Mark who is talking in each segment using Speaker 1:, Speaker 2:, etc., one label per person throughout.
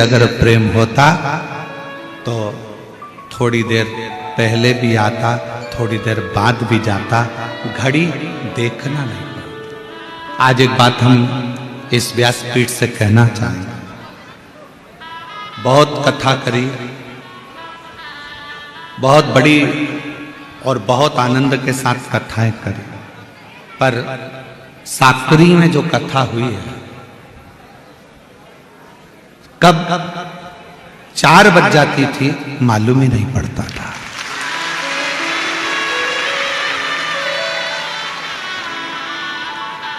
Speaker 1: अगर प्रेम होता तो थोड़ी देर पहले भी आता, थोड़ी देर बाद भी जाता, घड़ी देखना नहीं पड़ता। आज एक बात हम इस व्यासपीठ से कहना चाहेंगे। बहुत कथा करी, बहुत बड़ी और बहुत आनंद के साथ कथाएं करी, पर साकरी में जो कथा हुई है, कब 4 बज जाती थी मालूम ही नहीं पड़ता था।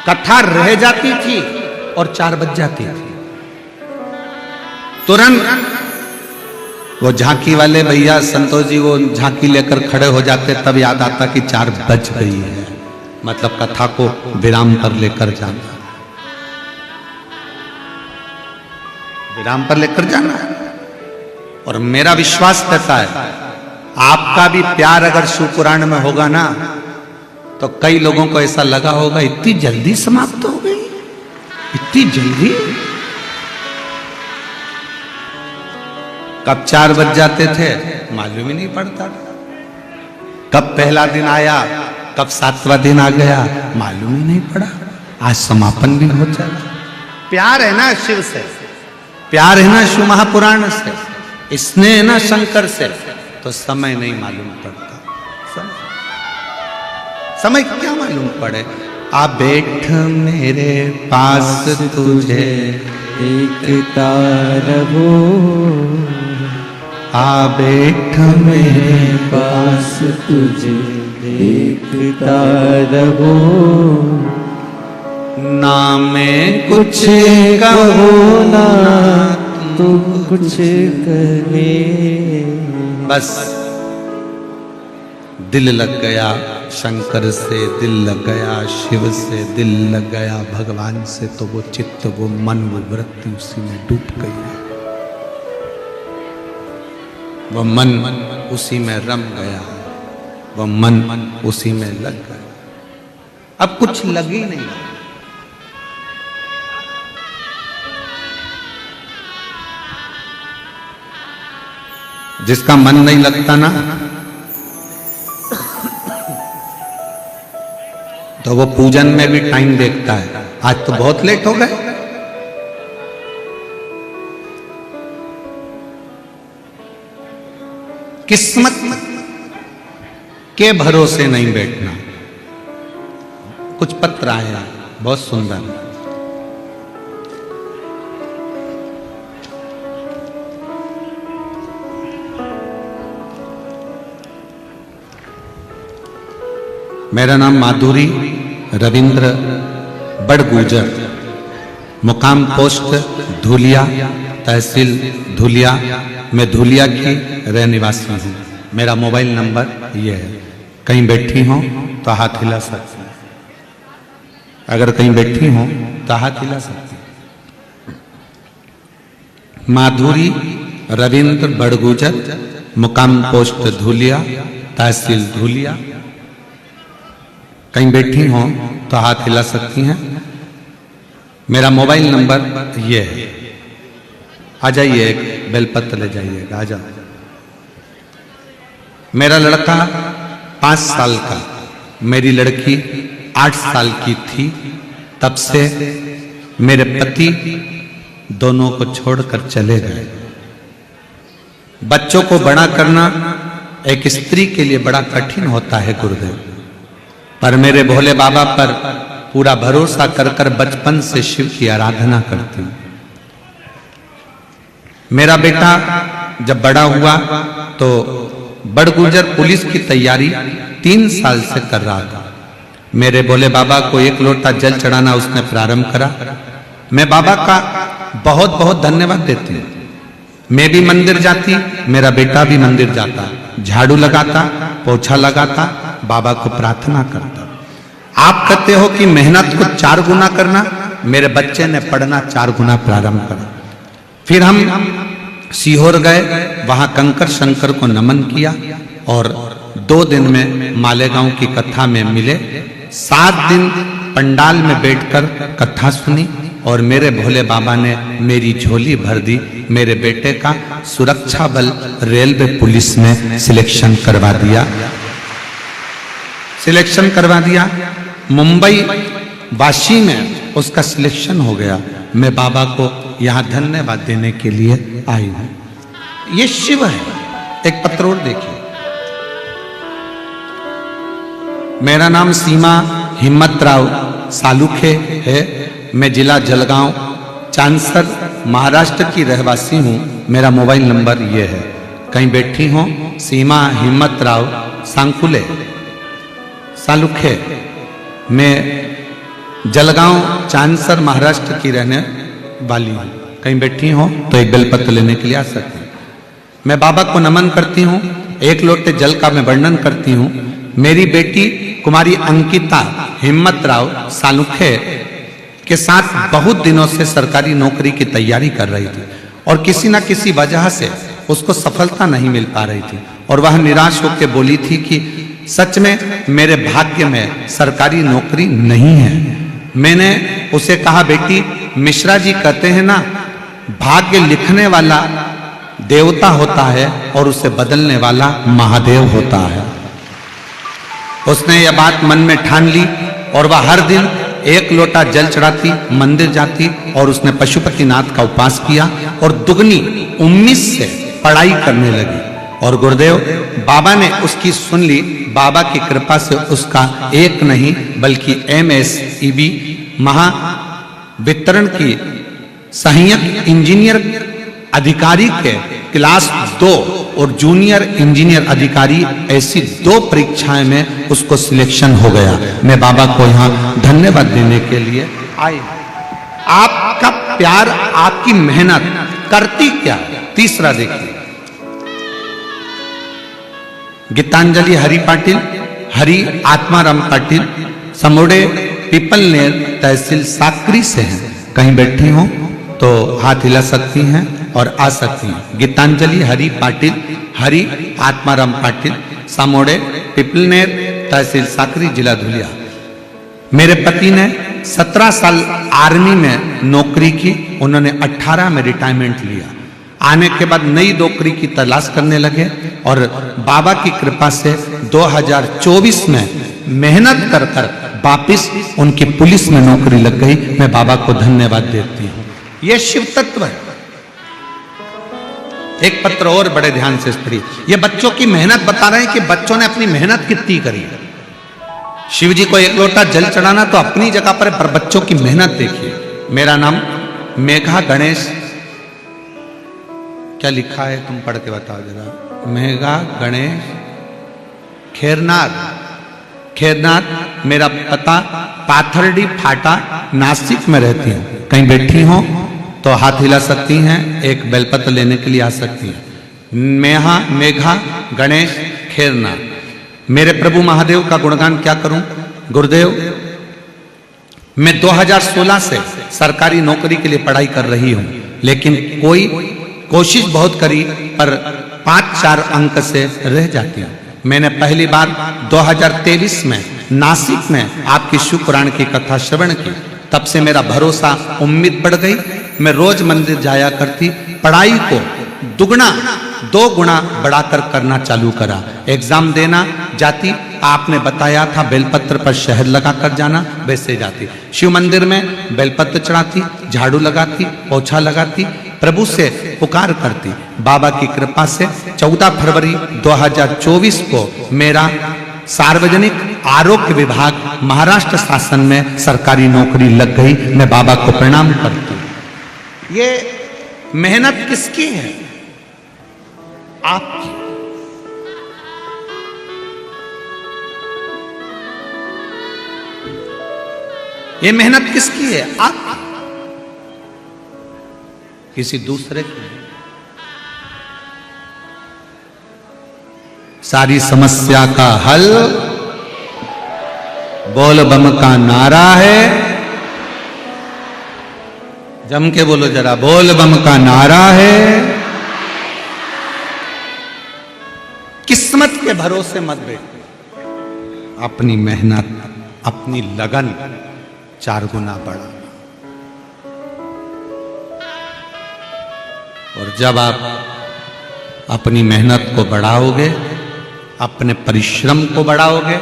Speaker 1: कथा रह जाती थी और 4 बज जाती थी। तुरंत वो झांकी वाले भैया संतोष जी वो झांकी लेकर खड़े हो जाते, तब याद आता कि 4 बज गई है, मतलब कथा को विराम पर लेकर जाना, विराम पर लेकर जाना है। और मेरा विश्वास कहता है आपका भी प्यार अगर शिवपुराण में होगा ना, तो कई लोगों को ऐसा लगा होगा इतनी जल्दी समाप्त हो गई, इतनी जल्दी। कब 4 बज जाते थे मालूम ही नहीं पड़ता, कब पहला दिन आया, कब 7वां दिन आ गया मालूम ही नहीं पड़ा। आज समापन भी हो चला। प्यार है ना शिव से, प्यार है ना शिव महापुराण से, स्नेह है ना शंकर से, तो समय नहीं मालूम पड़ता। समय क्या मालूम पड़े। आ बैठ मेरे पास तुझे
Speaker 2: देखता रहो,
Speaker 1: आ बैठ
Speaker 2: मेरे पास तुझे देखता रहो,
Speaker 1: ना मैं कुछ
Speaker 2: कहो ना तुम कुछ कहे।
Speaker 1: बस दिल लग गया शंकर से, दिल लग गया शिव से, दिल लग गया भगवान से, तो वो चित्त, वो मन, वो वृत्ति उसी में डूब गई है। वो मन उसी में रम गया, वो मन उसी में लग गया। अब कुछ लग ही नहीं रहा। जिसका मन नहीं लगता ना, तो वो पूजन में भी टाइम देखता है। आज तो बहुत लेट हो गए। किस्मत के भरोसे नहीं बैठना। कुछ पत्र आया बहुत सुंदर, मेरा नाम माधुरी रविंद्र बड़गुजर, मुकाम पोस्ट धुलिया, तहसील धुलिया, मैं धुलिया की रहने वासी हूँ। मेरा मोबाइल नंबर ये है। कहीं बैठी हो तो हाथ हिला सकती हैं, अगर कहीं बैठी हो तो हाथ हिला सकती हैं। माधुरी रविंद्र बड़गुजर, मुकाम पोस्ट धुलिया, तहसील धुलिया। कहीं बैठी हो तो हाथ हिला सकती हैं। मेरा मोबाइल नंबर ये है। आ जाइए, एक बेलपत्र ले जाइएगा, आ जाओ। मेरा लड़का 5 साल का, मेरी लड़की 8 साल की थी, तब से मेरे पति दोनों को छोड़कर चले गए। बच्चों को बड़ा करना एक स्त्री के लिए बड़ा कठिन होता है गुरुदेव, पर मेरे भोले बाबा पर पूरा भरोसा कर कर बचपन से शिव की आराधना करती हूँ। मेरा बेटा जब बड़ा हुआ तो बड़गुजर पुलिस की तैयारी 3 साल से कर रहा था। मेरे भोले बाबा को 1 लोटा जल चढ़ाना उसने प्रारंभ करा। मैं बाबा का बहुत बहुत धन्यवाद देती हूँ। मैं भी मंदिर जाती, मेरा बेटा भी मंदिर जाता, झाड़ू लगाता, पोछा लगाता, बाबा को प्रार्थना करता। आप कहते हो कि मेहनत को 4 गुना करना, मेरे बच्चे ने पढ़ना 4 गुना प्रारंभ करा। फिर हम सीहोर गए, वहां कंकर शंकर को नमन किया और 2 दिन में मालेगांव की कथा में मिले। 7 दिन पंडाल में बैठकर कथा सुनी, और मेरे भोले बाबा ने मेरी झोली भर दी। मेरे बेटे का सुरक्षा बल रेलवे पुलिस में सिलेक्शन करवा दिया। मुंबई वाशी में उसका सिलेक्शन हो गया। मैं बाबा को यहाँ धन्यवाद देने के लिए आई हूँ। ये शिव है। एक पत्र और देखिए। मेरा नाम सीमा हिम्मतराव सालुखे है। मैं जिला जलगांव चांसर महाराष्ट्र की रहवासी हूँ। मेरा मोबाइल नंबर ये है। कहीं बैठी हो सीमा हिम्मतराव सांकुले सालुखे। मैं जलगांव चांसर महाराष्ट्र की रहने वाली हूँ। कहीं बैठी हो तो एक बेलपत्र लेने के लिए आ सकते हैं। मैं बाबा को नमन करती हूँ। एक लोटे जल का मैं वर्णन करती हूँ। मेरी बेटी कुमारी अंकिता हिम्मतराव सालुखे के साथ बहुत दिनों से सरकारी नौकरी की तैयारी कर रही थी और किसी न किसी वजह से उसको सफलता नहीं मिल पा रही थी और वह निराश होकर बोली थी कि सच में मेरे भाग्य में सरकारी नौकरी नहीं है। मैंने उसे कहा, बेटी मिश्रा जी कहते हैं ना, भाग्य लिखने वाला देवता होता है और उसे बदलने वाला महादेव होता है। उसने यह बात मन में ठान ली और वह हर दिन एक लोटा जल चढ़ाती, मंदिर जाती और उसने पशुपतिनाथ का उपवास किया और दुगनी उम्मीद से पढ़ाई करने लगी। और गुरुदेव बाबा ने उसकी सुन ली। बाबा की कृपा से उसका एक नहीं बल्कि MSEB महावितरण की सहायक इंजीनियर अधिकारी के क्लास 2 और जूनियर इंजीनियर अधिकारी ऐसी 2 परीक्षाएं में उसको सिलेक्शन हो गया। मैं बाबा को यहाँ धन्यवाद देने के लिए आई। आपका प्यार, आपकी मेहनत करती क्या। तीसरा देखिए, गीतांजलि हरि पाटिल, हरि आत्माराम पाटिल, समोड़े पीपलनेर तहसील साकरी से हैं। कहीं बैठी हो तो हाथ हिला सकती हैं और आ सकती हैं। गीतांजलि हरि पाटिल, हरि आत्माराम पाटिल, समोड़े पीपलनेर तहसील साकरी, जिला धुलिया। मेरे पति ने 17 साल आर्मी में नौकरी की। उन्होंने 18 में रिटायरमेंट लिया। आने के बाद नई नौकरी की तलाश करने लगे और बाबा की कृपा से 2024 में मेहनत कर वापिस उनकी पुलिस में नौकरी लग गई। मैं बाबा को धन्यवाद देती हूँ। यह शिव तत्व है। एक पत्र और बड़े ध्यान से पढ़िए। ये बच्चों की मेहनत बता रहे हैं कि बच्चों ने अपनी मेहनत कितनी करी। शिव जी को एक लोटा जल चढ़ाना तो अपनी जगह पर बच्चों की मेहनत देखिए। मेरा नाम मेघा गणेश, क्या लिखा है तुम पढ़ के बताओ जरा। मेघा गणेश खेरनाथ। मेरा पता पाथरडी फाटा नासिक में रहती हूँ। कहीं बैठी हो तो हाथ हिला सकती हैं, एक बेलपत्र लेने के लिए आ सकती हैं। मेघा गणेश खेरनाथ। मेरे प्रभु महादेव का गुणगान क्या करूं। गुरुदेव मैं 2016 से सरकारी नौकरी के लिए पढ़ाई कर रही हूं, लेकिन कोशिश बहुत करी पर 5-4 अंक से रह जाती हूं। मैंने पहली बार 2023 में नासिक में आपकी शिव पुराण की कथा श्रवण की। तब से मेरा भरोसा, उम्मीद बढ़ गई। मैं रोज मंदिर जाया करती। पढ़ाई को 2 गुना बढ़ाकर करना चालू करा। एग्जाम देना जाती, आपने बताया था बेलपत्र पर शहद लगाकर जाना, वैसे जाती। शिव मंदिर में बेलपत्र चढ़ाती, झाड़ू लगाती, पोछा लगाती, प्रभु से पुकार करती। बाबा की कृपा से 14 फरवरी 2024 को मेरा सार्वजनिक आरोग्य विभाग महाराष्ट्र शासन में सरकारी नौकरी लग गई। मैं बाबा को प्रणाम करती हूं। ये मेहनत किसकी है? आपकी। ये मेहनत किसकी है? आपकी, किसी दूसरे की। सारी समस्या का हल बोल बम का नारा है। जम के बोलो जरा, बोल बम का नारा है। किस्मत के भरोसे मत बैठो। अपनी मेहनत, अपनी लगन 4 गुना बढ़ा। और जब आप अपनी मेहनत को बढ़ाओगे, अपने परिश्रम को बढ़ाओगे,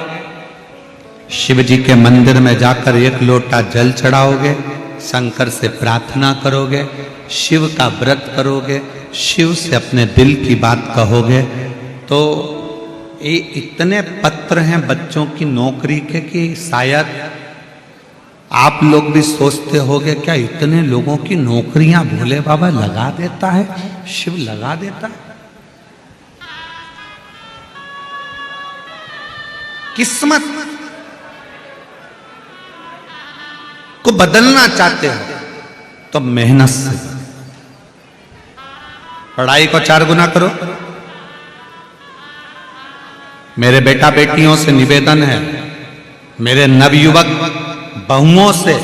Speaker 1: शिव जी के मंदिर में जाकर एक लोटा जल चढ़ाओगे, शंकर से प्रार्थना करोगे, शिव का व्रत करोगे, शिव से अपने दिल की बात कहोगे, तो ये इतने पत्र हैं बच्चों की नौकरी के कि शायद आप लोग भी सोचते होगे क्या इतने लोगों की नौकरियां भोले बाबा लगा देता है, शिव लगा देता है। किस्मत को बदलना चाहते हो तो मेहनत से, पढ़ाई को 4 गुना करो। मेरे बेटा बेटियों से निवेदन है, मेरे नवयुवक बहुओं से,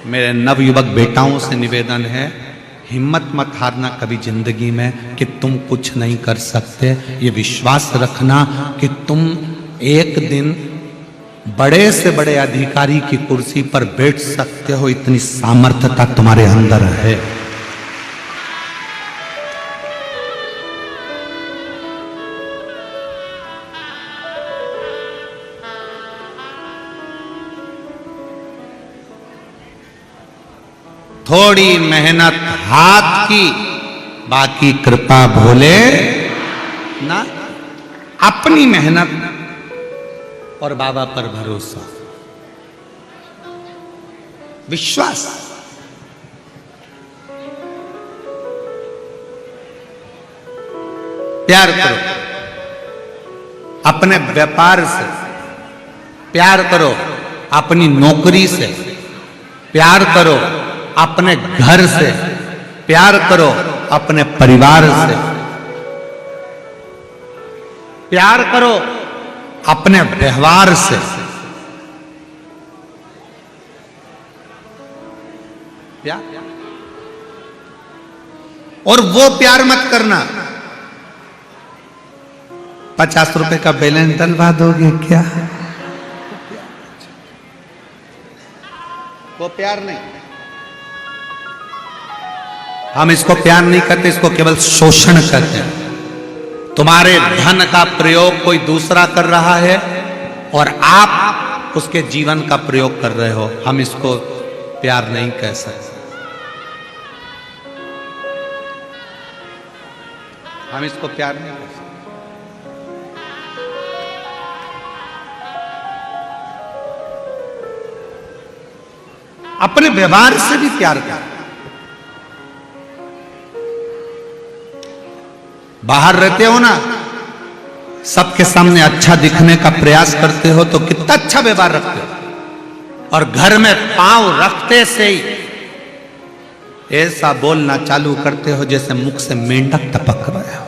Speaker 1: मेरे नवयुवक बेटाओं से निवेदन है, हिम्मत मत हारना कभी जिंदगी में कि तुम कुछ नहीं कर सकते। ये विश्वास रखना कि तुम एक दिन बड़े से बड़े अधिकारी की कुर्सी पर बैठ सकते हो, इतनी सामर्थ्यता तुम्हारे अंदर है। थोड़ी मेहनत हाथ की, बाकी कृपा भोले ना। अपनी मेहनत और बाबा पर भरोसा, विश्वास। प्यार करो अपने व्यापार से, प्यार करो अपनी नौकरी से, प्यार करो अपने घर से, प्यार करो अपने परिवार से, प्यार करो अपने व्यवहार से। प्यार, और वो प्यार मत करना 50 रुपए का बैलेंस डलवा दोगे क्या, वो प्यार नहीं। हम इसको प्यार नहीं करते, इसको केवल शोषण करते हैं। तुम्हारे धन का प्रयोग कोई दूसरा कर रहा है और आप उसके जीवन का प्रयोग कर रहे हो, हम इसको प्यार नहीं कह सकते। हम इसको प्यार नहीं कह सकते। अपने व्यवहार से भी प्यार कर। बाहर रहते हो ना, सबके सामने अच्छा दिखने का प्रयास करते हो तो कितना अच्छा व्यवहार रखते हो, और घर में पांव रखते से ही ऐसा बोलना चालू करते हो जैसे मुख से मेंढक टपक रहा हो।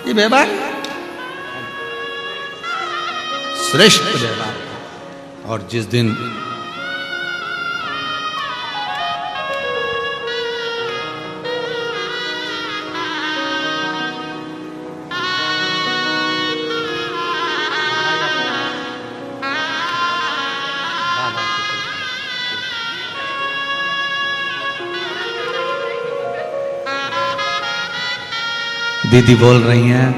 Speaker 1: ये व्यवहार श्रेष्ठ व्यवहार। और जिस दिन दीदी बोल रही हैं,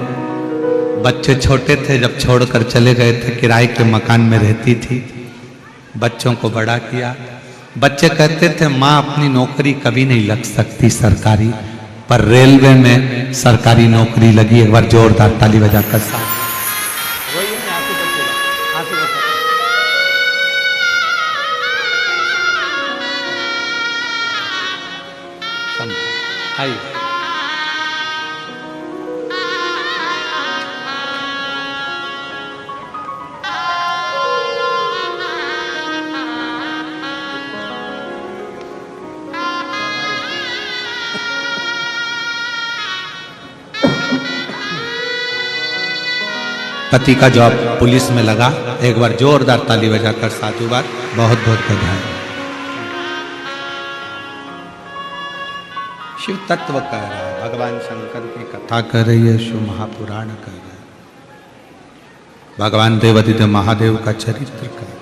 Speaker 1: बच्चे छोटे थे जब छोड़कर चले गए थे, किराए के मकान में रहती थी, बच्चों को बड़ा किया। बच्चे कहते थे माँ अपनी नौकरी कभी नहीं लग सकती सरकारी, पर रेलवे में सरकारी नौकरी लगी। एक बार जोरदार ताली बजाकर साथ आई। पति का जॉब पुलिस में लगा। एक बार जोरदार ताली बजाकर साधुवाद, बहुत बहुत बधाई। शिव तत्व कह रहा है, भगवान शंकर की कथा कर रही है, शिव महापुराण कह रहा है, भगवान देवादिदेव महादेव का चरित्र कर।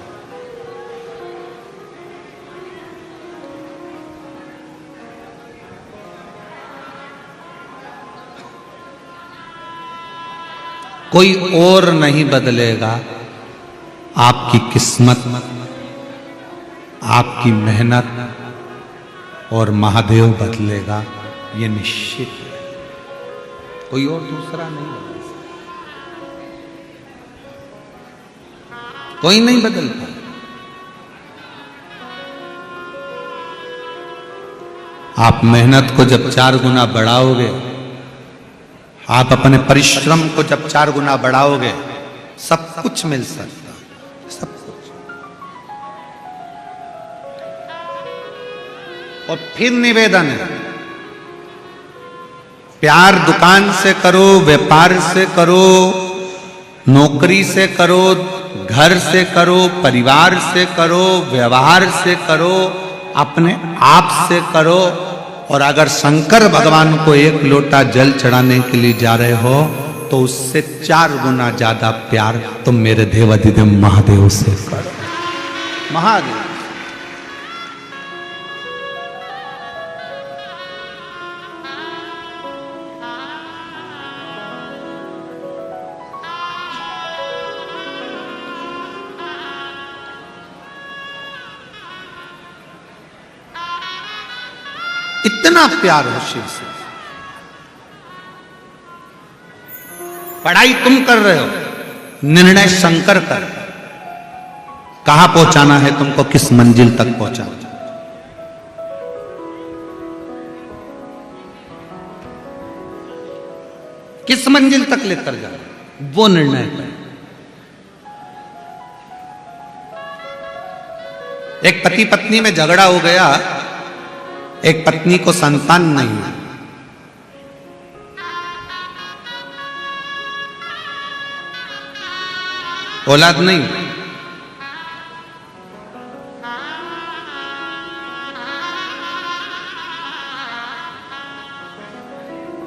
Speaker 1: कोई और नहीं बदलेगा, आपकी किस्मत, आपकी मेहनत और महादेव बदलेगा, ये निश्चित है। कोई और दूसरा नहीं बदल सकता, कोई नहीं बदल पाए। आप मेहनत को जब 4 गुना बढ़ाओगे, आप अपने परिश्रम को जब 4 गुना बढ़ाओगे, सब कुछ मिल सकता, सब कुछ। और फिर निवेदन है, प्यार दुकान से करो, व्यापार से करो, नौकरी से करो, घर से करो, परिवार से करो, व्यवहार से करो, अपने आप से करो। और अगर शंकर भगवान को 1 लोटा जल चढ़ाने के लिए जा रहे हो तो उससे 4 गुना ज्यादा प्यार तुम मेरे देवाधिदेव महादेव से करो। महादेव इतना प्यार हो शिव से। पढ़ाई तुम कर रहे हो, निर्णय शंकर कर, कहां पहुंचाना है तुमको, किस मंजिल तक पहुंचाना, किस मंजिल तक लेकर जा, वो निर्णय कर। एक पति पत्नी में झगड़ा हो गया, एक पत्नी को संतान नहीं है, औलाद नहीं,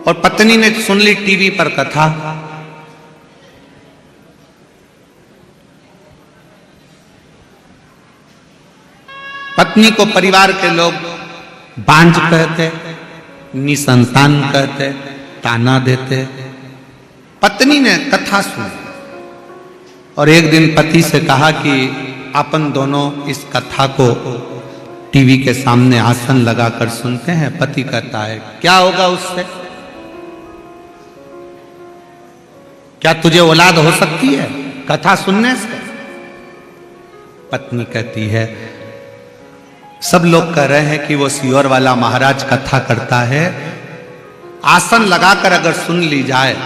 Speaker 1: और पत्नी ने सुन ली टीवी पर कथा, पत्नी को परिवार के लोग बांझ कहते, निसंतान कहते, ताना देते। पत्नी ने कथा सुनी और एक दिन पति से कहा कि अपन दोनों इस कथा को टीवी के सामने आसन लगाकर सुनते हैं। पति कहता है क्या होगा उससे, क्या तुझे औलाद हो सकती है कथा सुनने से? पत्नी कहती है सब लोग कह रहे हैं कि वो सियोर वाला महाराज कथा करता है, आसन लगाकर अगर सुन ली जाए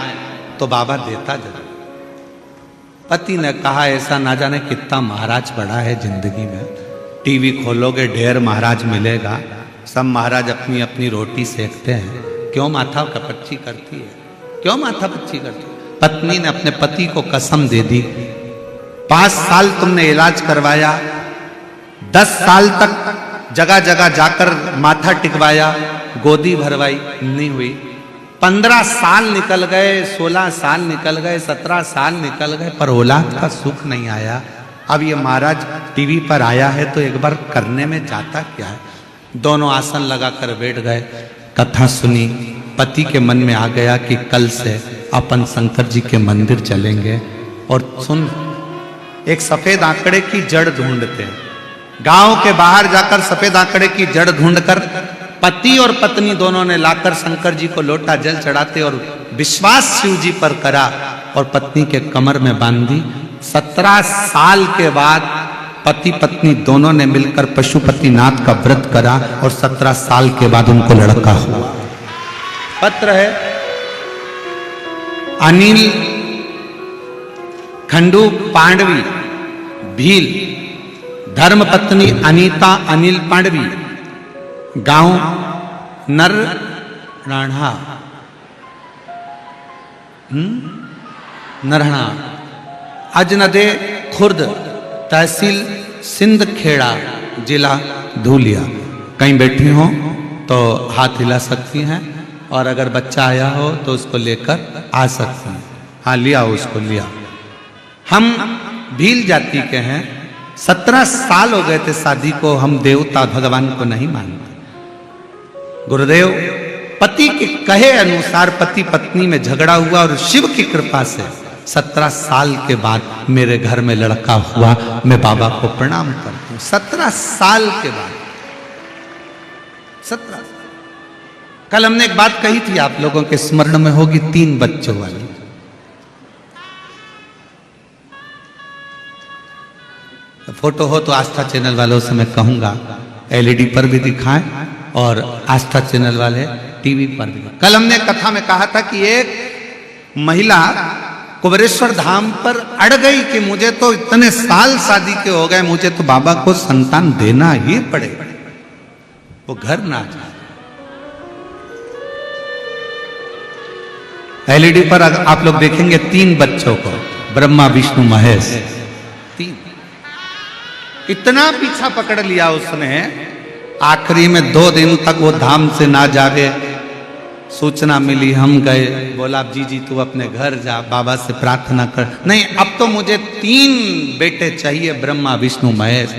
Speaker 1: तो बाबा देता जरूर। पति ने कहा ऐसा ना जाने कितना महाराज बड़ा है जिंदगी में, टीवी खोलोगे ढेर महाराज मिलेगा, सब महाराज अपनी अपनी रोटी सेकते हैं, क्यों माथा कपच्ची करती है, क्यों माथा पच्ची करती है? पत्नी ने अपने पति को कसम दे दी, 5 साल तुमने इलाज करवाया, 10 साल तक जगह जगह जाकर माथा टिकवाया, गोदी भरवाई, नहीं हुई। 15 साल निकल गए, 16 साल निकल गए, 17 साल निकल गए, पर औलाद का सुख नहीं आया। अब ये महाराज टीवी पर आया है तो एक बार करने में जाता क्या है। दोनों आसन लगाकर बैठ गए, कथा सुनी। पति के मन में आ गया कि कल से अपन शंकर जी के मंदिर चलेंगे। और सुन, एक सफेद आंकड़े की जड़ ढूंढते हैं, गांव के बाहर जाकर सफेद आंकड़े की जड़ ढूंढकर पति और पत्नी दोनों ने लाकर शंकर जी को लोटा जल चढ़ाते और विश्वास शिव जी पर करा और पत्नी के कमर में बांधी। 17 साल के बाद पति पत्नी दोनों ने मिलकर पशुपतिनाथ का व्रत करा और 17 साल के बाद उनको लड़का हुआ। पत्र है अनिल खंडू पांडवी भील, धर्म पत्नी अनीता अनिल पांडवी, गांव नरहना, नरहना, अजनदे खुर्द, तहसील सिंध खेड़ा, जिला धूलिया। कहीं बैठी हो तो हाथ हिला सकती हैं, और अगर बच्चा आया हो तो उसको लेकर आ सकती हैं। हाँ, लिया उसको, लिया। हम भील जाति के हैं, 17 साल हो गए थे शादी को, हम देवता भगवान को नहीं मानते। गुरुदेव पति के कहे अनुसार पति पत्नी में झगड़ा हुआ और शिव की कृपा से 17 साल के बाद मेरे घर में लड़का हुआ, मैं बाबा को प्रणाम करता हूं। 17 साल के बाद, 17। कल हमने एक बात कही थी, आप लोगों के स्मरण में होगी, 3 बच्चों वाली। फोटो हो तो आस्था चैनल वालों से मैं कहूंगा एलईडी पर भी दिखाएं और आस्था चैनल वाले टीवी पर भी। कल हमने कथा में कहा था कि एक महिला कुबेरेश्वर धाम पर अड़ गई कि मुझे तो इतने साल शादी के हो गए, मुझे तो बाबा को संतान देना ही पड़ेगा, वो घर ना जाए। एलईडी पर आप लोग देखेंगे 3 बच्चों को, ब्रह्मा विष्णु महेश, 3। इतना पीछा पकड़ लिया उसने, आखिरी में 2 दिन तक वो धाम से ना जागे। सूचना मिली, हम गए, बोला जी तू अपने घर जा, बाबा से प्रार्थना कर। नहीं, अब तो मुझे 3 बेटे चाहिए, ब्रह्मा विष्णु महेश।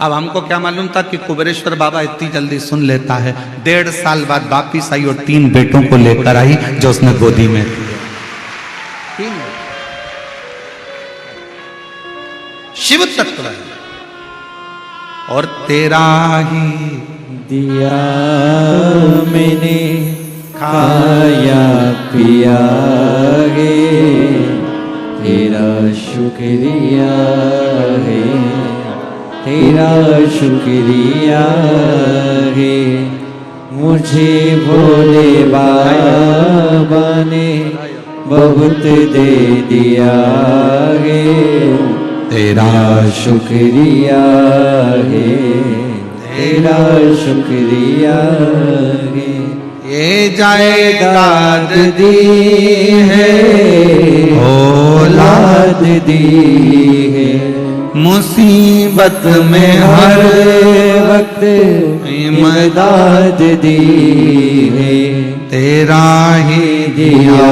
Speaker 1: अब हमको क्या मालूम था कि कुबेरेश्वर बाबा इतनी जल्दी सुन लेता है। 1.5 साल बाद वापिस आई और 3 बेटों को लेकर आई जो उसने गोदी में दिए। 3 शिव तत्व है। और तेरा ही
Speaker 2: दिया मैंने खाया पिया गे, तेरा शुक्रिया है, तेरा शुक्रिया है। मुझे भोले बाबा ने बहुत दे दिया है, तेरा शुक्रिया है, तेरा शुक्रिया है।
Speaker 1: ये जायदाद
Speaker 2: दी है, औलाद दी है,
Speaker 1: मुसीबत में हर
Speaker 2: वक्त इमदाद दी है।
Speaker 1: तेरा ही
Speaker 2: दिया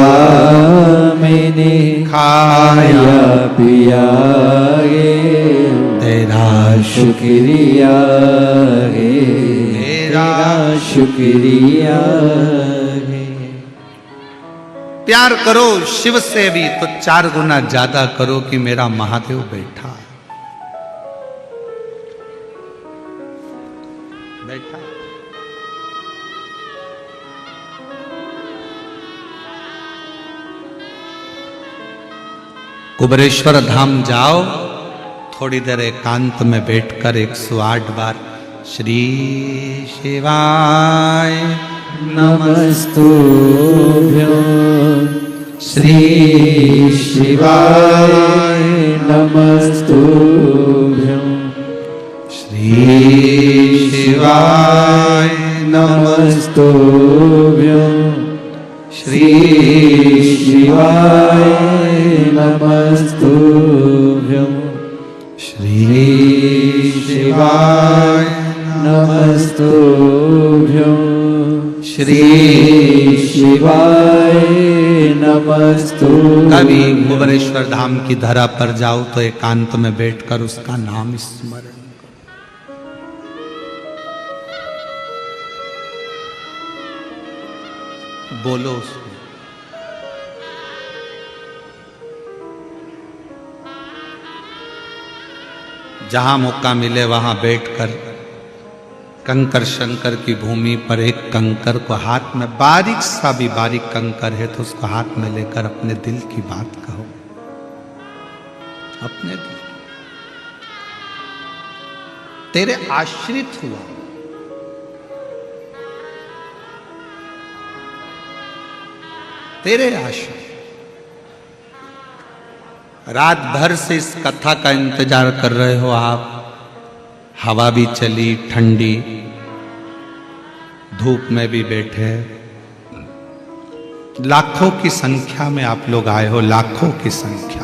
Speaker 2: मैंने खाया पिया गे, तेरा शुक्रिया है, तेरा शुक्रिया है।
Speaker 1: प्यार करो शिव से भी तो 4 गुना ज्यादा करो कि मेरा महादेव बैठा बैठा। कुबेरेश्वर धाम जाओ, थोड़ी देर एकांत में बैठकर 108 बार श्री शिवाय
Speaker 2: नमस्तुभ्यं, श्री शिवाय नमस्तुभ्यं,
Speaker 1: श्री शिवाय
Speaker 2: नमस्तुभ्यं, श्री शिवाय नमस्तुभ्यं, श्री शिवाय नमस्तुभ्यं, श्री शिवाय नमस्तुभ्यं।
Speaker 1: कभी कुबेरेश्वर धाम की धरा पर जाओ तो एकांत में बैठकर उसका नाम स्मरण करो। बोलो उसको। जहां मौका मिले वहां बैठकर कंकर शंकर की भूमि पर एक कंकर को हाथ में, बारीक सा भी बारीक कंकर है तो उसको हाथ में लेकर अपने दिल की बात कहो, अपने दिल। तेरे आश्रित हुआ, तेरे आश्रित। रात भर से इस कथा का इंतजार कर रहे हो आप। हवा भी चली ठंडी, धूप में भी बैठे, लाखों की संख्या में आप लोग आए हो, लाखों की संख्या।